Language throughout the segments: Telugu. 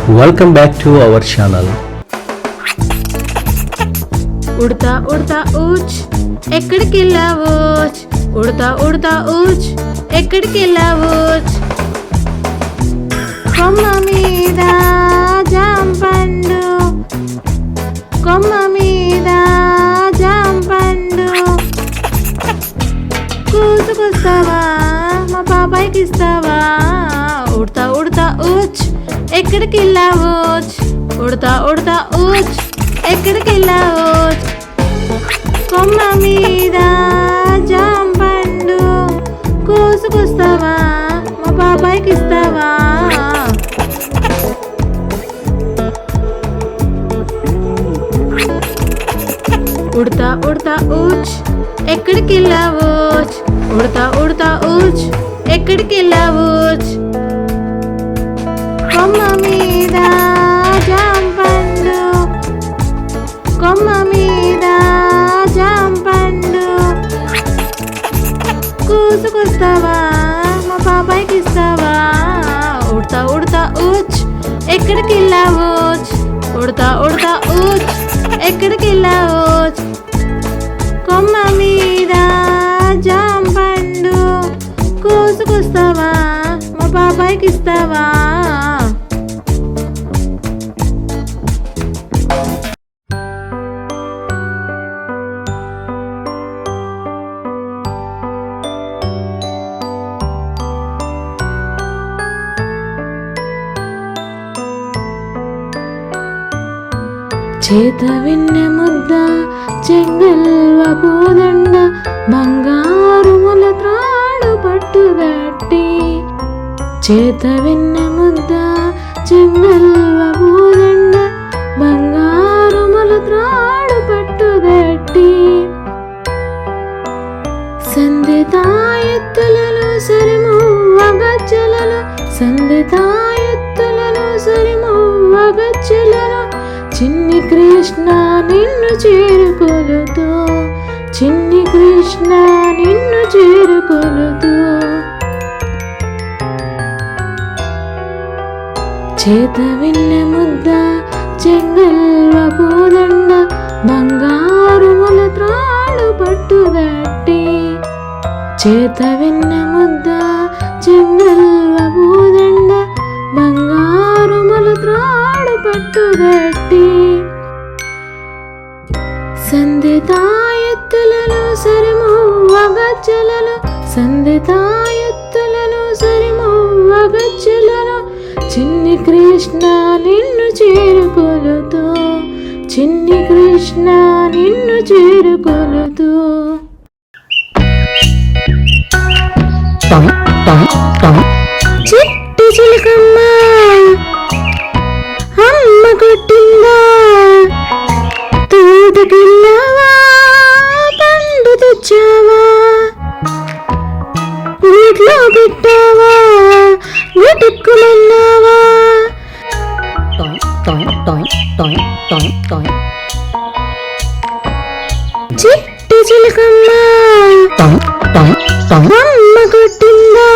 Welcome back to our channel. उड़ता उड़ता ऊच ఎక్కడికి వెళ్ళావోచ్ ఉడతా ఉడతా ఊచ్ ఎక్కడికి వెళ్ళావోచ్ కొమ్మ మీద జాంపండు కొమ్మ మీద జాంపండు కూసుకొస్తావా మా బాబాయ్కి ఇస్తావా ఉడతా ఉడతా ఊచ్ ఎక్కడికి వెళ్ళావోచ్ ఉడతా ఉడతా ఊచ్ ఎక్కడికి వెళ్ళావోచ్ కొమ్మ మీద జాంపండు కోసుకొస్తావా మా బాబాయ్కి ఇస్తావా ఉడతా ఉడతా ఊచ్ ఎక్కడికి వెళ్ళావోచ్ ఉడతా ఉడతా ఊచ్ ఎక్కడికి వెళ్ళావోచ్ కొమ్మ మీద జాంపండు కొమ్మ మీద జాంపండు కూసుకొస్తావా మా బాబాయ్కి ఇస్తావా ఉడతా ఉడతా ఊచ్ ఎక్కడికి వెళ్ళావోచ్ ఉడతా ఉడతా ఊచ్ ఎక్కడికి వెళ్ళావోచ్ కొమ్మ మీద జాంపండు కూసుకొస్తావా మా బాబాయ్కి ఇస్తావా చేత వెన్న ముద్ద చెంగల్వ పూదండ బంగారు ముల త్రాడు పట్టుదట్టి చేత వెన్న ముద్ద చెంగల్వ పూదండ బంగారు ముల త్రాడు పట్టుదట్టి సందేతాయత్తులలో సరిమువ్వ గజ్జలలో సందేతాయత్తులలో సరిమువ్వ గజ్జలలో చిన్ని కృష్ణ నిన్ను చేరుకొలుతూ చిన్ని కృష్ణ నిన్ను చేరుకొలుతూ చేత విన్న ముద్ద చెంగల్వ పూదండ బంగారు ముల త్రాడు పట్టుదట్టి చేత విన్న ముద్ద చెంగల్వ పూదండ బంగారు ముల త్రాడు పట్టుదట్టి సందేతాయత్తులలో సరిమువ్వ గజ్జలలో సందేతాయత్తులలో సరిమువ్వ గజ్జలలో చిన్ని కృష్ణ నిన్ను చేరుకొలుతూ చిన్ని కృష్ణ నిన్ను చేరుకొలుతూ చిట్టి చిలకమ్మ అమ్మ కొట్టిందా తోటకెళ్ళావా పండు తెచ్చావా వీటిలో పెట్టావా వెతుక్కుమన్నావా చిట్టి చిలకమ్మ అమ్మ కొట్టిందా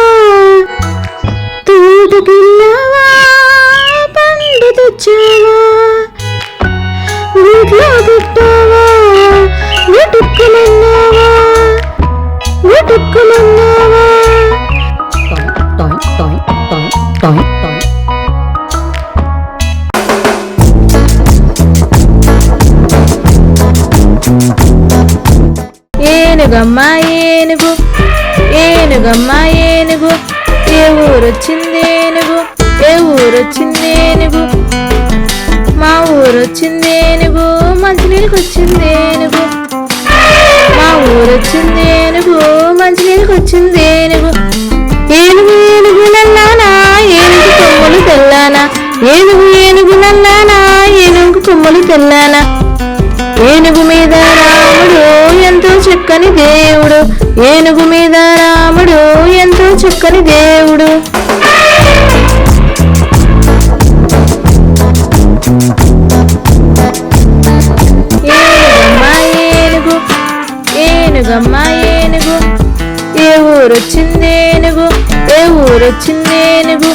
తోటకెళ్ళావా పండు తెచ్చావా వీటిలో పెట్టావా వెతుక్కుమన్నావా వెతుక్కుమన్నావా ఏనుగమ్మ ఏనుగు ఏనుగమ్మ ఏనుగు ఏ ఊరొచ్చింది ఏనుగు ఏ ఊరొచ్చింది ఏనుగు మా ఊరొచ్చింది ఏనుగు మంచినీళ్ళకి వచ్చింది ఏనుగు మా ఊరొచ్చింది ఏనుగు మంచినీళ్ళకి వచ్చింది ఏనుగు ఏనుగు ఏనుగు నల్లానా ఏనుగు కొమ్ములు తెల్లానా ఏనుగు ఏనుగు నల్లానా ఏనుగు కొమ్ములు తెల్లానా ఏనుగు మీద రాముడు ఎంతో చక్కని దేవుడు ఏనుగు మీద రాముడు ఎంతో చక్కని దేవుడు ఏనుగమ్మ ఏనుగు ఏనుగమ్మ ఏనుగు ఏ ఊరొచ్చింది ఏనుగు ఏ ఊరొచ్చింది ఏనుగు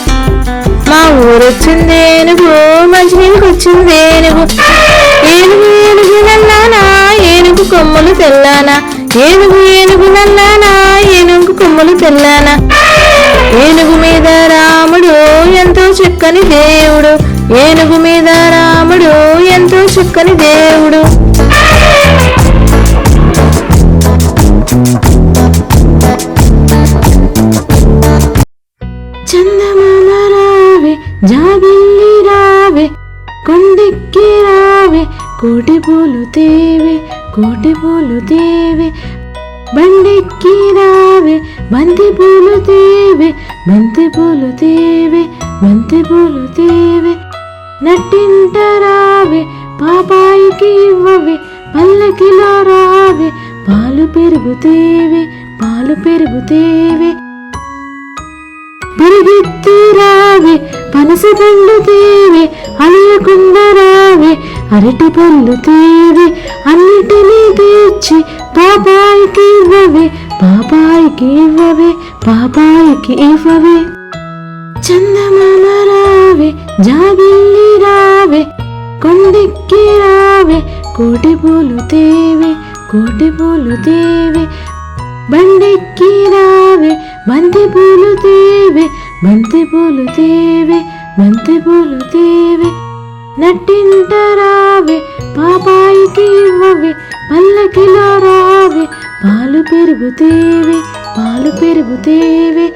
మా ఊరొచ్చింది ఏనుగు మంచినీళ్ళకి వచ్చింది ఏనుగు. ఏనుగు ఏనుగు నల్లానా ఏనుగు కొమ్ములు తెల్లానా. ఏనుగు ఏనుగు నల్లానా ఏనుగు కొమ్ములు తెల్లానా. ఏనుగు మీద రాముడు ఎంతో చక్కని దేవుడు. ఏనుగు మీద రాముడు ఎంతో చక్కని దేవుడు. చందమామ రావే జాబిల్లి రావే కొండెక్కి రావే కోటి పూలు తేవే కోటి పూలు తేవే. బండెక్కి రావే బంతి పూలు తేవే బంతి పూలు తేవే బంతి పూలు తేవే. నట్టింట రావే పాపాయికి ఇవ్వవే పల్లకిలో రావే పాలు పెరుగు తేవే పాలు పెరుగు తేవే. పరిగెత్తి రావే పనస పండు తేవే అలియకుండా రావే అరటి పళ్ళు తేవే అన్నిటినీ తెచ్చి పాపాయికి ఇవ్వవే పాపాయికి ఇవ్వవే పాపాయికి ఇవ్వవే. చందమామ రావే జాబిల్లి రావే కొండెక్కి రావే కోటి పూలు తేవే కోటి పూలు తేవే. బండెక్కి రావే బంతి పూలు తేవే బంతి పూలు తేవే బంతి పూలు తేవే. నట్టింట రావే పాపాయికి ఇవ్వవే పల్లకిలో రావే పాలు పెరుగు తేవే పాలు పెరుగు తేవే.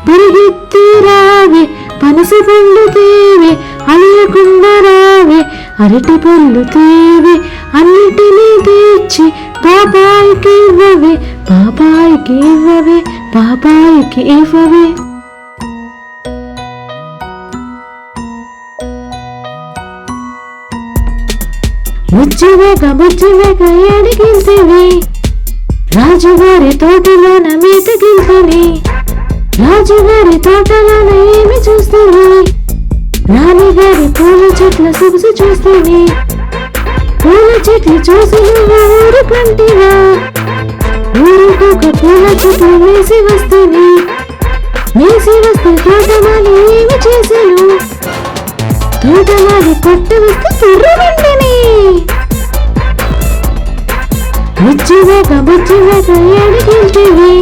పరిగెత్తి రావే పనస పండు తేవే అలియకుండా రావే అరటి పళ్ళు తేవే అన్నిటినీ తెచ్చి పాపాయికి ఇవ్వవే పాపాయికి ఇవ్వవే పాపాయికి ఇవ్వవే. బుజ్జివేక ఏడికింతివి రాజుగారి తోటలోన మీటకింతివి. రాజుగారి తోటలోన ఏమి చూస్తేవి రాణిగారి పూల చెట్ల సొగసు చూస్తేవి. పూల చెట్లు చూసి నువ్వు ఊరుకుంటివా ఊరుకోక పూల చెట్లు వేసి వస్తేవి. వేసి వస్తే తోటమాలి ఏమి చేశాను తోటమాలి కొట్ట వస్తే తుర్రమంటని. బుజ్జివేక ఏడికింటివి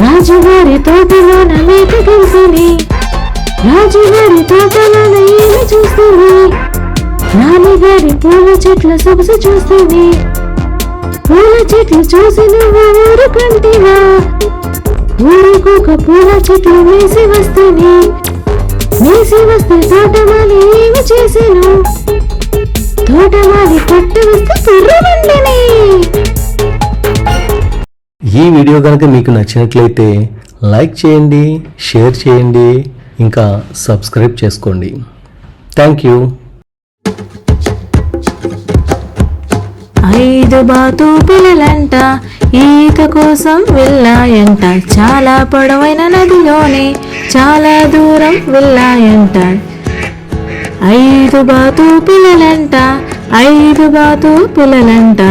రాజుగారి తోటలోన మేతకింతివి. రాజుగారి తోటలోన ఏమి చూస్తేవి రాణిగారి పూల చెట్ల సొగసు చూస్తేవి. పూల చెట్లు చూసి నువ్వు ఊరుకుంటివా ఊరుకోక పూల చెట్లు వేసి వస్తేవి. వేసి వస్తే తోటమాలి ఏమి చేశాను తోటమాలి కొట్ట వస్తే తుర్రమంటని. ఈ వీడియో కనుక మీకు నచ్చినట్లయితే లైక్ చేయండి, షేర్ చేయండి, ఇంకా సబ్స్క్రైబ్ చేసుకోండి. Thank you. 5 బాతు పిల్లలంట ఈత కోసం వెళ్ళాయంట. చాలా పొడవైన నదిలోనే చాలా దూరం వెళ్ళాయంట. 5 బాతు పిల్లలంట 5 బాతు పిల్లలంట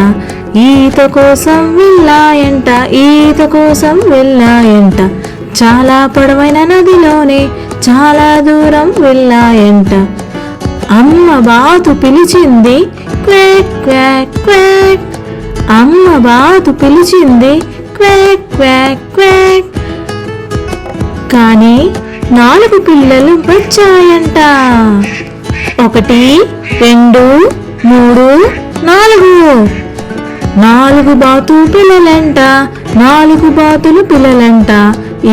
ఈత కోసం వెళ్ళాయంట ఈత కోసం వెళ్ళాయంట. చాలా పొడవైన నదిలోనే చాలా దూరం వెళ్ళాయంట. అమ్మ బాతు పిలిచింది క్వాక్ క్వాక్ క్వాక్. అమ్మ బాతు పిలిచింది క్వాక్ క్వాక్ క్వాక్. కానీ 4 పిల్లలు వచ్చాయంట. 1 2 3 4. 4 బాతు పిల్లలంట 4 బాతులు పిల్లలంట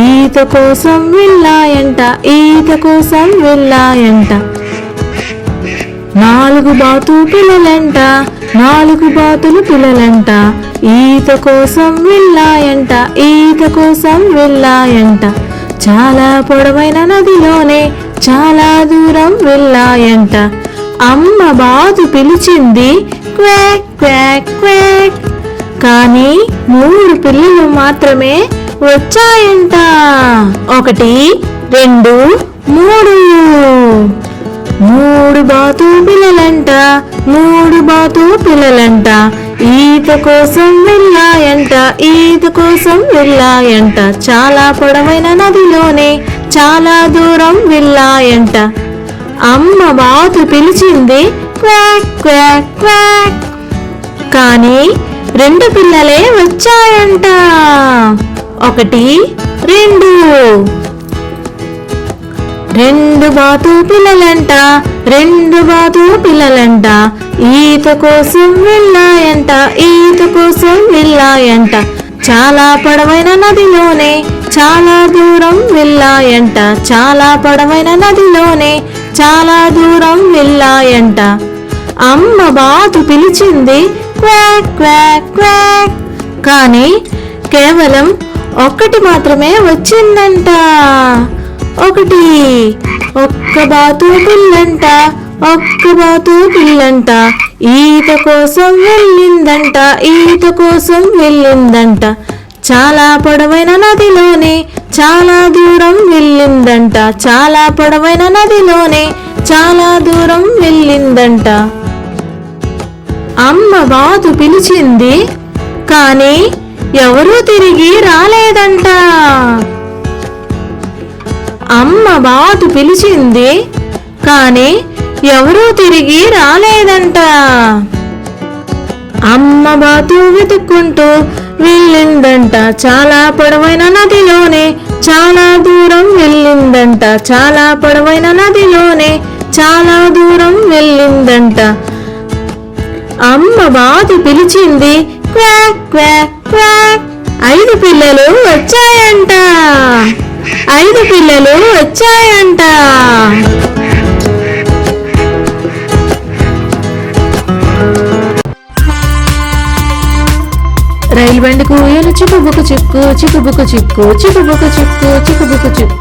ఈత కోసం వెళ్ళాయంట ఈత కోసం వెళ్ళాయంట. 4 బాతు పిల్లలంట 4 బాతులు పిల్లలంట ఈత కోసం వెళ్ళాయంట ఈత కోసం వెళ్ళాయంట. చాలా పొడవైన నదిలోనే చాలా దూరం వెళ్ళాయంట. అమ్మ బాతు పిలిచింది క్వాక్ క్వాక్ క్వాక్. కానీ 3 పిల్లలు మాత్రమే వచ్చాయంట. 1 2 3. 3 బాతు పిల్లలంట 3 బాతు పిల్లలంట ఈత కోసం వెళ్ళాయంట ఈత కోసం వెళ్ళాయంట. చాలా పొడవైన నదిలోనే చాలా దూరం వెళ్ళాయంట. అమ్మ బాతు పిలిచింది క్వాక్ క్వాక్ క్వాక్. కానీ 2 పిల్లలే వచ్చాయంట. 1 2 బాతు పిల్లలంట. 2 బాతు పిల్లలంట ఈత కోసం వెళ్ళాయంట. ఈత కోసం వెళ్ళాయంట. చాలా పొడవైన నదిలోనే చాలా దూరం వెళ్ళాయంట. చాలా పొడవైన నదిలోనే చాలా దూరం వెళ్ళాయంట. అమ్మ బాతు పిలిచింది క్వాక్ క్వాక్ క్వాక్. కానీ కేవలం 1 మాత్రమే వచ్చిందంట. 1 బాతు పిల్లంట. 1 బాతు పిల్లంట ఈత కోసం వెళ్ళిందంట. ఈత కోసం వెళ్ళిందంట. చాలా పొడవైన నదిలోనే చాలా దూరం వెళ్ళిందంట. చాలా పొడవైన నదిలోనే చాలా దూరం వెళ్ళిందంట. అమ్మ బాతు పిలిచింది కానీ ఎవరూ తిరిగి రాలేదంట. అమ్మ బాతు పిలిచింది కానీ ఎవరూ తిరిగి రాలేదంట. అమ్మ బాతు వెతుక్కుంటూ వెళ్ళిందంట. చాలా పొడవైన నదిలోనే చాలా దూరం వెళ్ళిందంట. చాలా పొడవైన నదిలోనే చాలా దూరం వెళ్ళిందంట. అమ్మ బాతు పిలిచింది క్వాక్ క్వాక్ క్వాక్. 5 పిల్లలు వచ్చాయంట. 5 పిల్లలు వచ్చాయంట. రైలు బండికు ఊయల చిక్కుబుకు చిక్కు చిక్కుబుకు చిక్కు చిక్కుబుకు చిక్కు చిక్కుబుకు చిక్కు.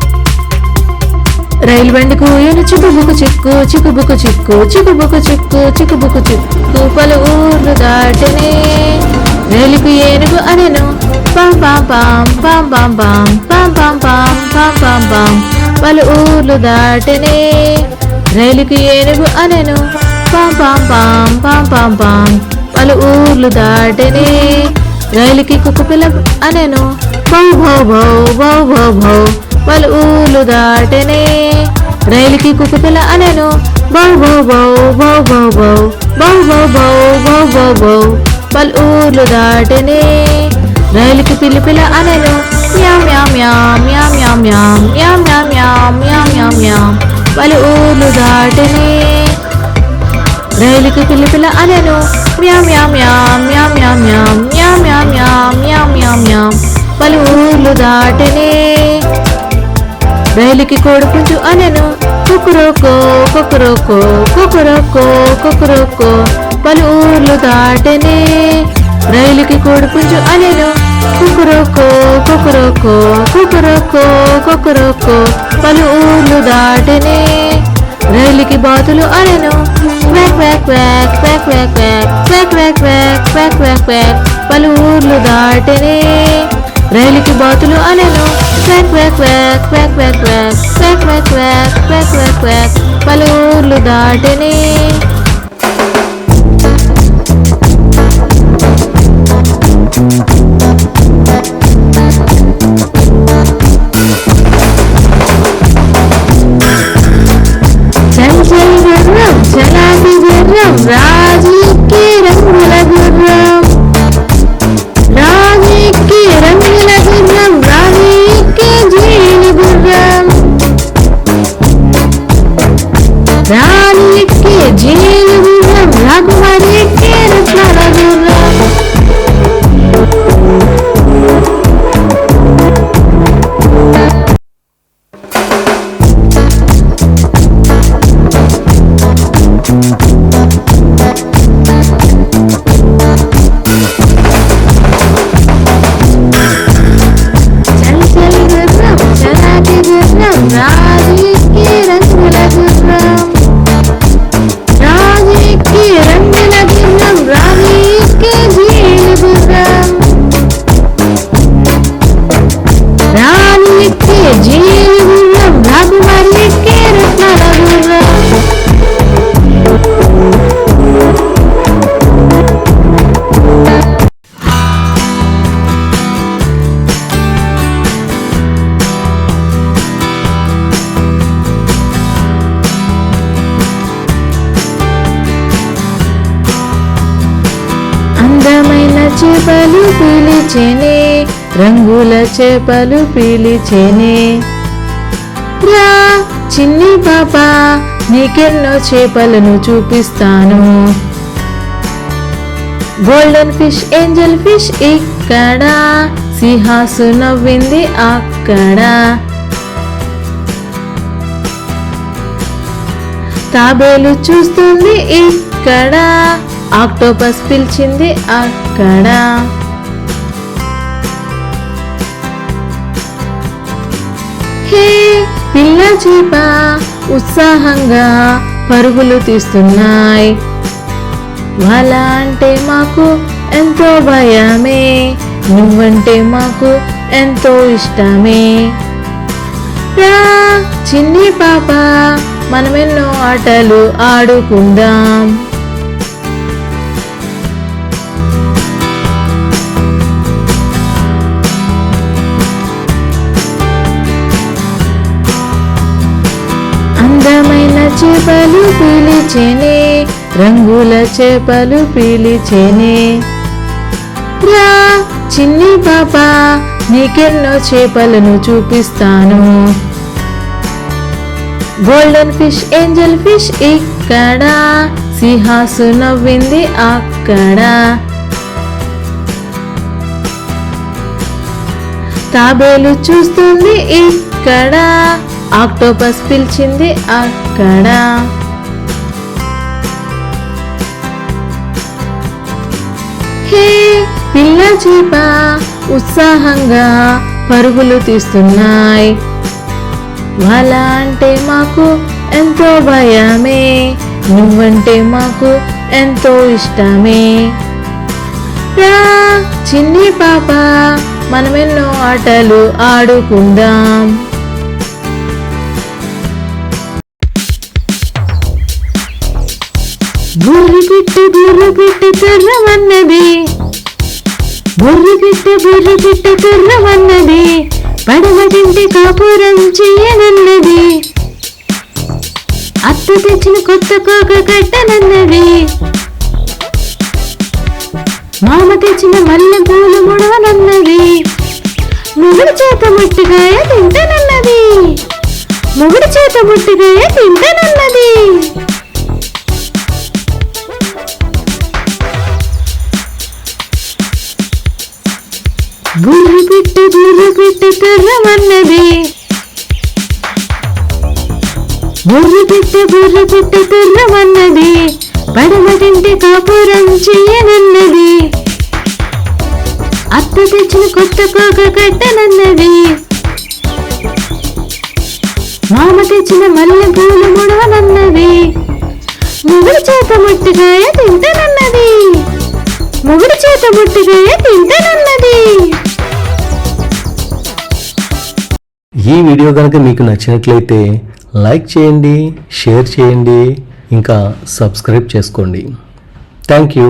రైలు బండికు ఊయల చిక్కుబుకు చిక్కు చిక్కుబుకు చిక్కు చిక్కుబుకు చిక్కు చిక్కుబుకు చిక్కు. పలు ఊర్లు దాటనే రైలుకు ఏనుగు అనెను పాం పాం పాం పాం పాం పాం పాం పాం పాం పాం పాం పాం. పలు ఊర్లు దాటనే రైలుకు ఏనుగు అనెను పాం పాం పాం పాం పాం పాం. పలు ఊర్లు దాటనే రైలుకి కుక్కపిల్ల అనెను భౌ భౌ భౌ భౌ భౌ భౌ. పలు ఊర్లు దాటనే రైలుకి కుక్కపిల్ల అనెను భౌ భౌ భౌ భౌ భౌ భౌ భౌ భౌ భౌ భౌ భౌ భౌ. పలు ఊర్లు దాటనే రైలుకి పిల్ల అనెను మ్యావ్ మ్యావ్ మ్యావ్ మ్యావ్ మ్యావ్ మ్యావ్ మ్యావ్ మ్యావ్ మ్యావ్ మ్యావ్ మ్యావ్. పలు ఊర్లు దాటనే రైలుకి పిల్ల అనెను మ్యావ్ మ్యావ్ మ్యావ్ మ్యావ్ మ్యావ్ మ్యావ్ మ్యావ్ మ్యావ్ మ్యావ్ మ్యావ్ మ్యావ్. పలు ఊర్లు దాటనే రైలుకి కోడిపుంజు అనెను కుకురోకో కుకురోకో కుకురోకో కుకురోకో. పలు ఊర్లు దాటనే రైలుకి కోడిపుంజు అనెను కుకురోకో కుకురోకో కుకురోకో కుకురోకో. పలు ఊర్లు దాటనే రైలుకి బాతులు అనెను quack quack quack quack quack quack quack quack quack quack quack. పలు ఊర్లు దాటనే రైలుకి బాతులు అనెను quack quack quack quack quack quack quack quack quack quack quack. పలు ఊర్లు దాటనే చలాకి గుర్రం రాజుకి రంగుల గుర్రం. రాజుకి రంగుల గుర్రం రాణికి జీలి గుర్రం. రాణికి జీలి చేపలు పిలిచెనే, రంగుల చేపలు పిలిచెనే. రా చిన్ని పాప, నీకెన్నో చేపలను చూపిస్తాను. గోల్డెన్ ఫిష్, ఏంజల్ ఫిష్ ఇక్కడ, సిహాసు నవ్వింది అక్కడ. తాబేలు చూస్తుంది ఇక్కడ, ఆక్టోపస్ పిలిచింది అక్కడ. హే పిల్ల చేప ఉత్సాహంగా పరుగులు తీస్తున్నాయి. వల అంటే మాకు ఎంతో భయమే, నువ్వంటే మాకు ఎంతో ఇష్టమే. రా చిన్ని పాప, మనమెన్నో ఆటలు ఆడుకుందాం. అందమైన చేపలు పిలిచెనే, రంగుల చేపలు పిలిచెనే. రా చిన్ని పాప, నీకెన్నో చేపలను చూపిస్తాను. గోల్డెన్ ఫిష్, ఏంజల్ ఫిష్ ఇక్కడ, సిహాసు నవ్వింది అక్కడ. తాబేలు చూస్తుంది ఇక్కడ, ఆక్టోపస్ పిలిచింది అక్కడ. హే పిల్ల చేప ఉత్సాహంగా పరుగులు తీస్తున్నాయి. వల అంటే మాకు ఎంతో భయమే, నువ్వంటే మాకు ఎంతో ఇష్టమే. రా చిన్ని పాప, మనమెన్నో ఆటలు ఆడుకుందాం. బుర్రి పిట్టు తుర్రమన్నది, బుర్రి పిట్టు తుర్రమన్నది, పడవటింటి కాపురం చెయ్యనన్నది. అత్త తెచ్చిన కొత్త కోక కట్టనన్నది, మామ తెచ్చిన మల్లె పూలు ముడవనన్నది. మొగుడి చేత ముట్టిగాయ తింటానన్నది, మొగుడి చేత ముట్టిగాయ తింటానన్నది. బుర్రి పిట్టు తుర్రమన్నది, బుర్రి పిట్టు తుర్రమన్నది, పడవటింటి కాపురం చెయ్యనన్నది. అత్త తెచ్చిన కొత్త కోక కట్టనన్నది, మామ తెచ్చిన మల్లె పూలు ముడవనన్నది. మొగుడి చేత ముట్టిగాయ తింటానన్నది, మొగుడి చేత ముట్టిగాయ తింటానన్నది. ఈ వీడియో కనుక మీకు నచ్చినట్లయితే లైక్ చేయండి, షేర్ చేయండి, ఇంకా సబ్స్క్రైబ్ చేసుకోండి. Thank you.